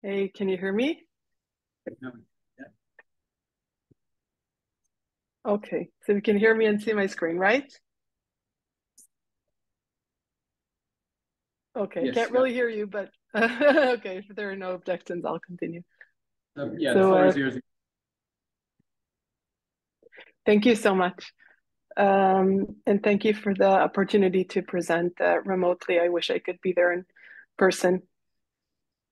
Hey, can you hear me? No, yeah. Okay, so you can hear me and see my screen, right? Okay, Yes, can't yeah. really hear you, but okay, if there are no objections, I'll continue. Yeah, the So floor is yours. thank you so much. And thank you for the opportunity to present remotely. I wish I could be there in person.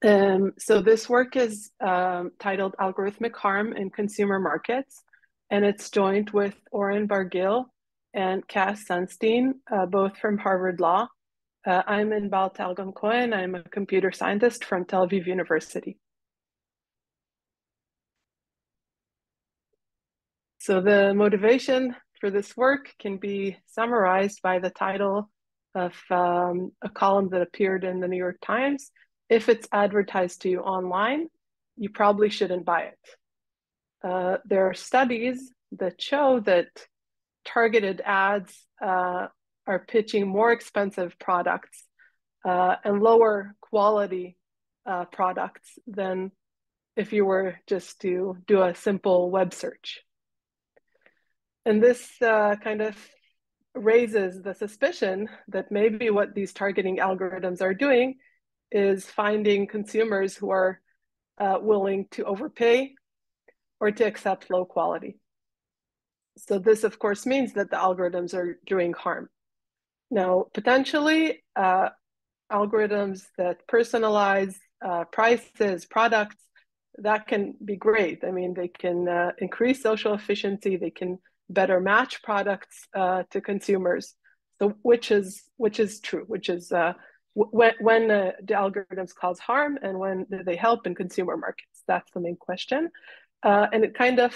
So this work is titled Algorithmic Harm in Consumer Markets, and it's joined with Oren Bar-Gill and Cass Sunstein, both from Harvard Law. I'm Inbal Talgan-Cohen. I'm a computer scientist from Tel Aviv University. So the motivation for this work can be summarized by the title of a column that appeared in the New York Times. If it's advertised to you online, you probably shouldn't buy it. There are studies that show that targeted ads are pitching more expensive products and lower quality products than if you were just to do a simple web search. And this kind of raises the suspicion that maybe what these targeting algorithms are doing is finding consumers who are willing to overpay or to accept low quality. So this, of course, means that the algorithms are doing harm. Now, potentially, algorithms that personalize prices, products, that can be great. I mean, they can increase social efficiency. They can better match products to consumers. So, which is true? Which is when the algorithms cause harm and when do they help in consumer markets? That's the main question, and it kind of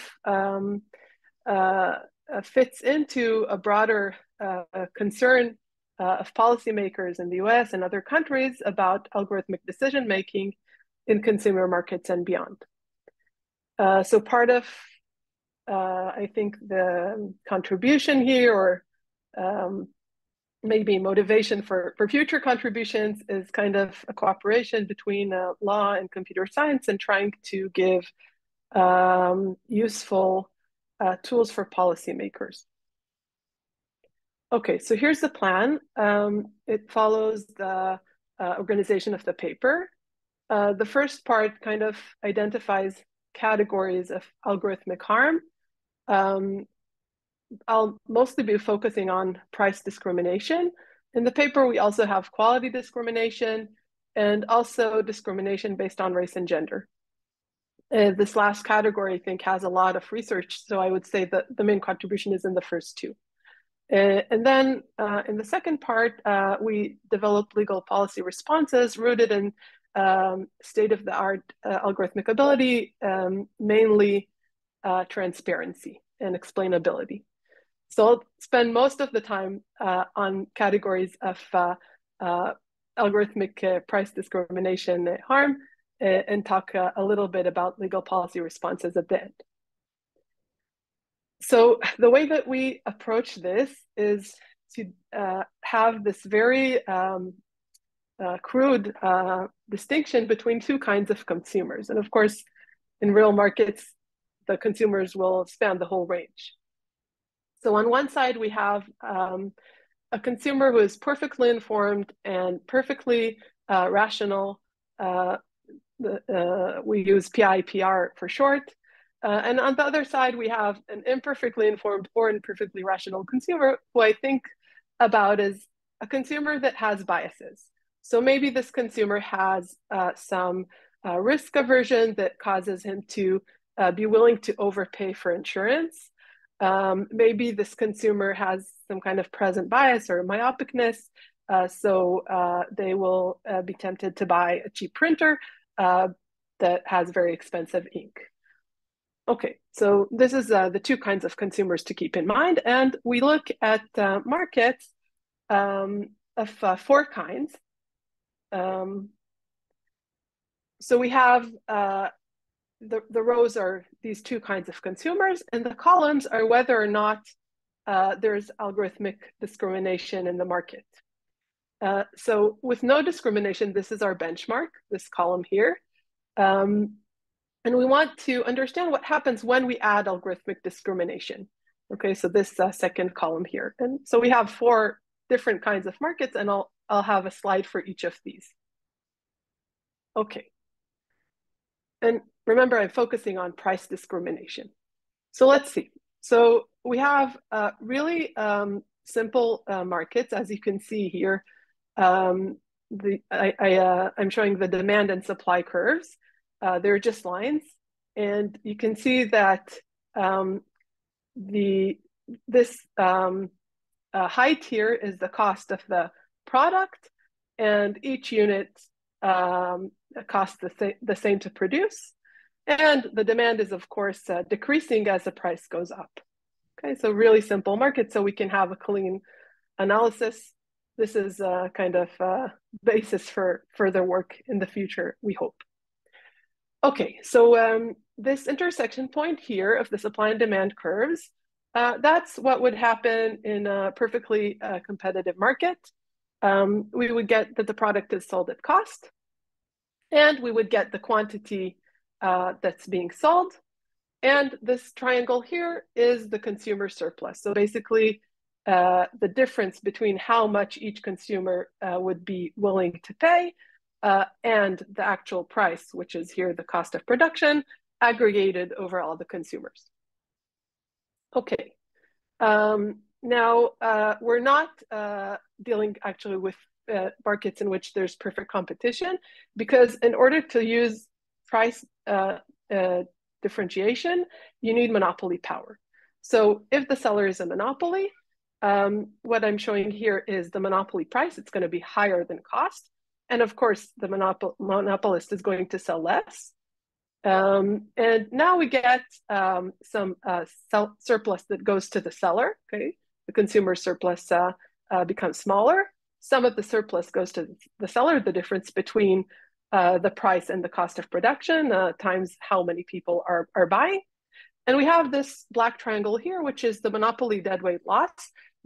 uh, fits into a broader concern of policymakers in the US and other countries about algorithmic decision making in consumer markets and beyond. So part of, I think, the contribution here or maybe motivation for future contributions is kind of a cooperation between law and computer science and trying to give useful tools for policymakers. Okay, so here's the plan. It follows the organization of the paper. The first part kind of identifies categories of algorithmic harm. I'll mostly be focusing on price discrimination. In the paper, we also have quality discrimination and also discrimination based on race and gender. This last category, I think, has a lot of research, so I would say that the main contribution is in the first two. And then in the second part, we developed legal policy responses rooted in state-of-the-art algorithmic ability, mainly transparency and explainability. So I'll spend most of the time on categories of algorithmic price discrimination harm and talk a little bit about legal policy responses at the end. So the way that we approach this is to have this very crude distinction between two kinds of consumers. And of course, in real markets, the consumers will span the whole range. So on one side, we have a consumer who is perfectly informed and perfectly rational. We use PIPR for short. And on the other side, we have an imperfectly informed or imperfectly rational consumer who I think about as a consumer that has biases. So maybe this consumer has some risk aversion that causes him to be willing to overpay for insurance. Maybe this consumer has some kind of present bias or myopicness, so they will be tempted to buy a cheap printer that has very expensive ink. Okay, so this is the two kinds of consumers to keep in mind, and we look at markets of four kinds. So we have the rows are these two kinds of consumers, and the columns are whether or not there's algorithmic discrimination in the market. So with no discrimination, this is our benchmark, this column here. And we want to understand what happens when we add algorithmic discrimination. Okay, so this second column here. And so we have 4 different kinds of markets, and I'll have a slide for each of these. Okay. And remember, I'm focusing on price discrimination. So let's see. So we have really simple markets, as you can see here. I'm showing the demand and supply curves. They're just lines, and you can see that this height here is the cost of the product, and each unit costs the same to produce. And the demand is, of course, decreasing as the price goes up. Okay, so really simple market, so we can have a clean analysis. This is a kind of basis for further work in the future, we hope. Okay, so this intersection point here of the supply and demand curves, that's what would happen in a perfectly competitive market. We would get that the product is sold at cost, and we would get the quantity that's being sold. And this triangle here is the consumer surplus. So basically, the difference between how much each consumer would be willing to pay and the actual price, which is here the cost of production, aggregated over all the consumers. Okay. Now, we're not dealing actually with markets in which there's perfect competition, because in order to use price differentiation, you need monopoly power. So if the seller is a monopoly, what I'm showing here is the monopoly price. It's going to be higher than cost. And of course, the monopolist is going to sell less. And now we get some surplus that goes to the seller. Okay, the consumer surplus becomes smaller. Some of the surplus goes to the seller, the difference between the price and the cost of production times how many people are buying. And we have this black triangle here, which is the monopoly deadweight loss.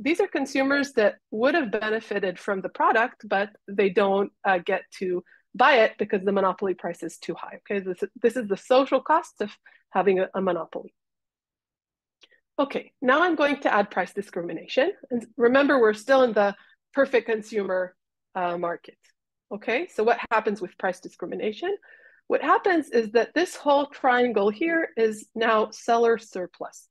These are consumers that would have benefited from the product, but they don't get to buy it because the monopoly price is too high. Okay, this is the social cost of having a monopoly. Okay, now I'm going to add price discrimination. And remember, we're still in the perfect consumer market. Okay, so what happens with price discrimination? What happens is that this whole triangle here is now seller surplus.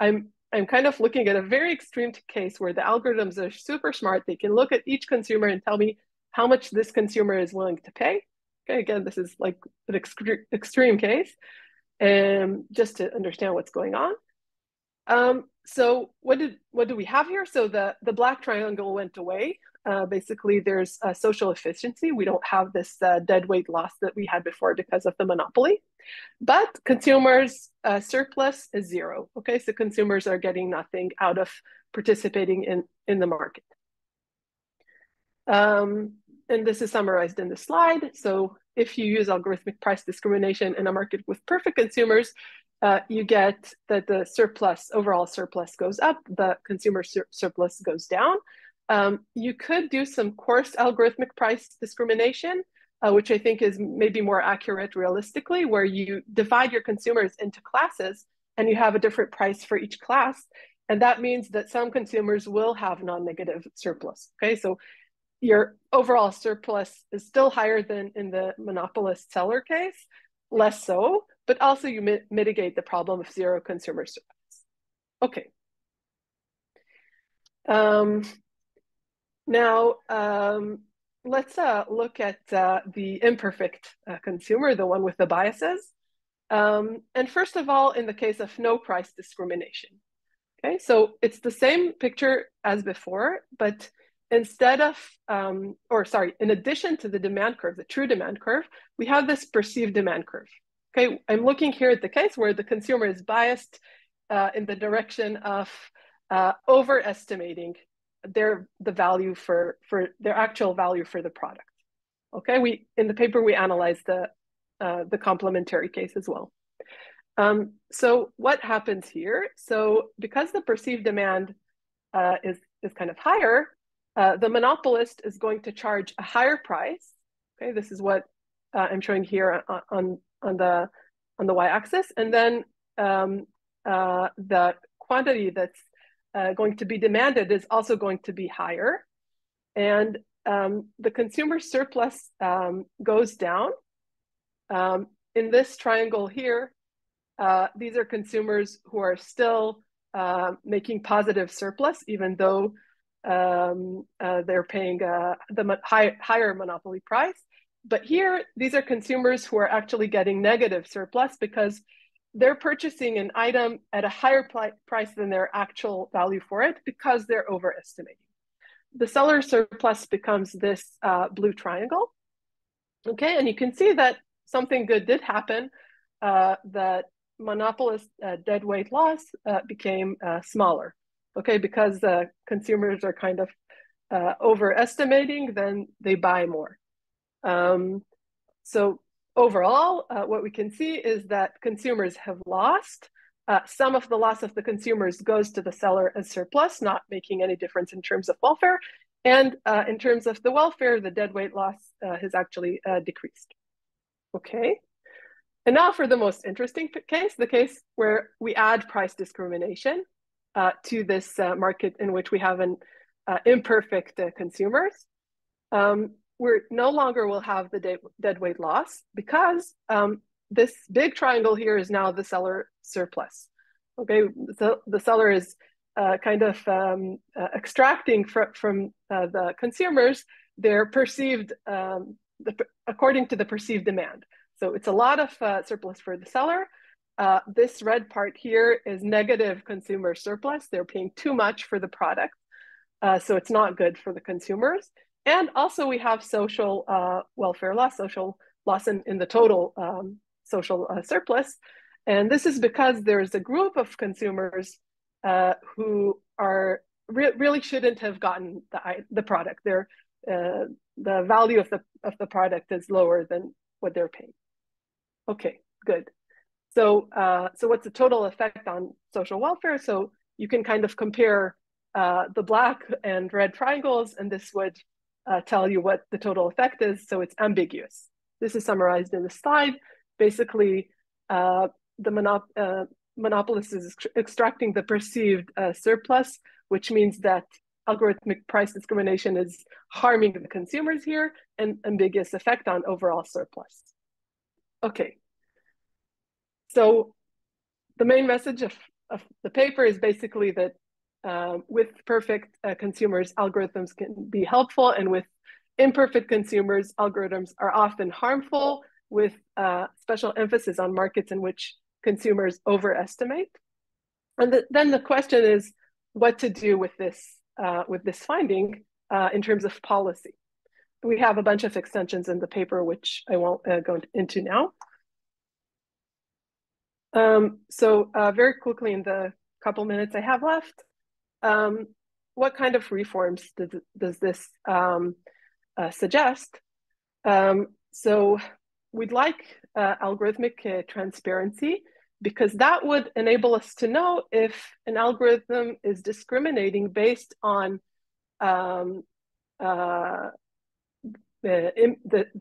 I'm kind of looking at a very extreme case where the algorithms are super smart. They can look at each consumer and tell me how much this consumer is willing to pay. Okay, again, this is like an extreme case, just to understand what's going on. So what do we have here? So the black triangle went away. Basically, there's social efficiency. We don't have this deadweight loss that we had before because of the monopoly. But consumers' surplus is 0. Okay, so consumers are getting nothing out of participating in the market. And this is summarized in the slide. So if you use algorithmic price discrimination in a market with perfect consumers, you get that the surplus, overall surplus goes up, the consumer surplus goes down. You could do some coarse algorithmic price discrimination, which I think is maybe more accurate realistically, where you divide your consumers into classes and you have a different price for each class. And that means that some consumers will have non-negative surplus. Okay, so your overall surplus is still higher than in the monopolist seller case, less so, but also you mitigate the problem of 0 consumer surplus. Okay. Now, let's look at the imperfect consumer, the one with the biases. And first of all, in the case of no price discrimination. Okay, so it's the same picture as before, but instead of, in addition to the demand curve, the true demand curve, we have this perceived demand curve. Okay, I'm looking here at the case where the consumer is biased in the direction of overestimating the value for their actual value for the product. Okay, in the paper we analyzed the complementary case as well. So what happens here? So because the perceived demand is kind of higher, the monopolist is going to charge a higher price. Okay, this is what I'm showing here on the y-axis, and then the quantity that's going to be demanded is also going to be higher, and the consumer surplus goes down. In this triangle here, these are consumers who are still making positive surplus, even though they're paying the higher monopoly price. But here, these are consumers who are actually getting negative surplus because they're purchasing an item at a higher price than their actual value for it because they're overestimating. The seller surplus becomes this blue triangle. Okay, and you can see that something good did happen, that monopolist deadweight loss became smaller. Okay, because the consumers are kind of overestimating, then they buy more. So overall, what we can see is that consumers have lost. Some of the loss of the consumers goes to the seller as surplus, not making any difference in terms of welfare. And in terms of the welfare, the deadweight loss has actually decreased. Okay. And now for the most interesting case, the case where we add price discrimination to this market in which we have an imperfect consumers. We no longer will have the deadweight loss because this big triangle here is now the seller surplus. Okay, so the seller is kind of extracting from the consumers their perceived, according to the perceived demand. So it's a lot of surplus for the seller. This red part here is negative consumer surplus. They're paying too much for the product. So it's not good for the consumers. And also we have social welfare loss, social loss in the total social surplus. And this is because there's a group of consumers who are really shouldn't have gotten the product. The value of the product is lower than what they're paying. Okay, good. So what's the total effect on social welfare? So you can kind of compare the black and red triangles, and this would tell you what the total effect is. So it's ambiguous. This is summarized in the slide. Basically, the monopolist is extracting the perceived surplus, which means that algorithmic price discrimination is harming the consumers here, and ambiguous effect on overall surplus. Okay. So the main message of the paper is basically that with perfect consumers, algorithms can be helpful, and with imperfect consumers, algorithms are often harmful, with special emphasis on markets in which consumers overestimate. And then the question is what to do with this finding in terms of policy. We have a bunch of extensions in the paper, which I won't go into now. So very quickly in the couple minutes I have left, what kind of reforms does this suggest? So we'd like algorithmic transparency, because that would enable us to know if an algorithm is discriminating based on the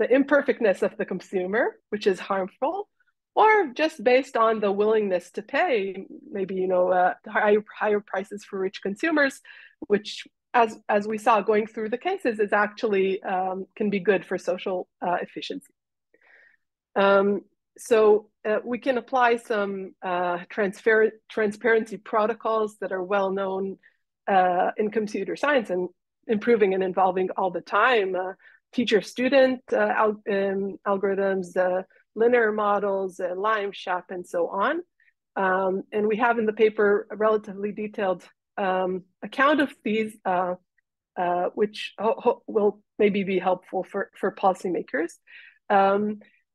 imperfectness of the consumer, which is harmful, or just based on the willingness to pay, maybe higher prices for rich consumers, which, as we saw going through the cases, is actually can be good for social efficiency. So we can apply some transparency protocols that are well known in computer science and improving and evolving all the time. Teacher-student algorithms, linear models, Lime, SHAP, and so on. And we have in the paper a relatively detailed account of these, which will maybe be helpful for policymakers.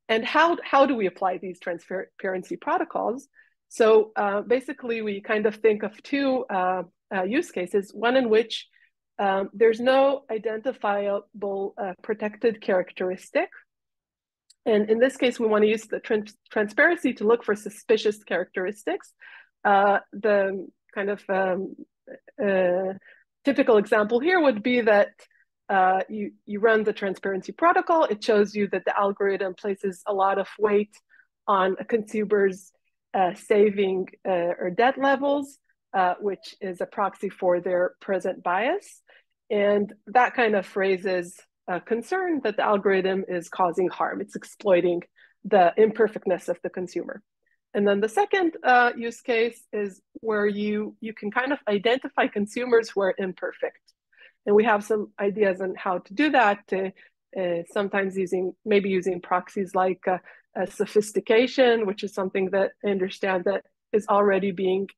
And how do we apply these transparency protocols? So basically, we kind of think of two use cases, one in which there's no identifiable protected characteristic. And in this case, we want to use the transparency to look for suspicious characteristics. The kind of typical example here would be that you run the transparency protocol. It shows you that the algorithm places a lot of weight on a consumer's saving or debt levels, which is a proxy for their present bias. And that kind of raises a concern that the algorithm is causing harm. It's exploiting the imperfectness of the consumer. And then the second use case is where you can kind of identify consumers who are imperfect. And we have some ideas on how to do that, sometimes maybe using proxies like sophistication, which is something that I understand that is already being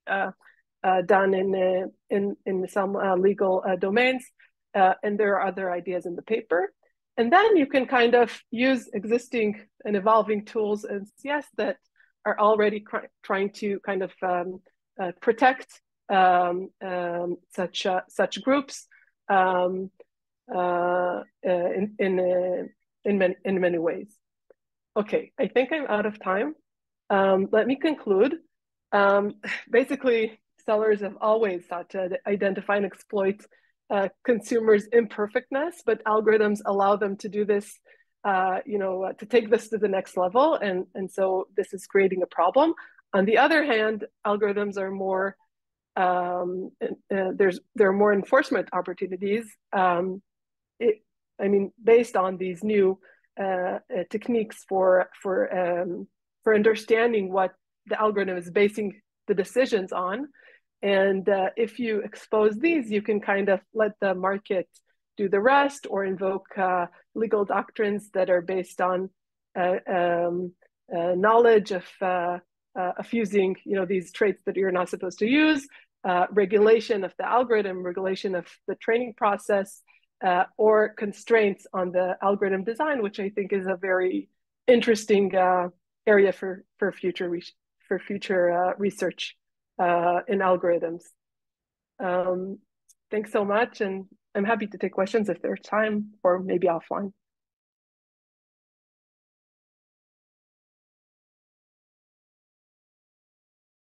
done in some legal domains. And there are other ideas in the paper. And then you can kind of use existing and evolving tools in CS that are already trying to kind of protect such groups in many ways. Okay, I think I'm out of time. Let me conclude. Basically, sellers have always sought to identify and exploit consumers' imperfectness, but algorithms allow them to do this, to take this to the next level. And so this is creating a problem. On the other hand, algorithms are more, there are more enforcement opportunities. Based on these new techniques for understanding what the algorithm is basing the decisions on. And if you expose these, you can kind of let the market do the rest or invoke legal doctrines that are based on knowledge of using these traits that you're not supposed to use, regulation of the algorithm, regulation of the training process, or constraints on the algorithm design, which I think is a very interesting area for future research in algorithms. Thanks so much, and I'm happy to take questions if there's time, or maybe offline.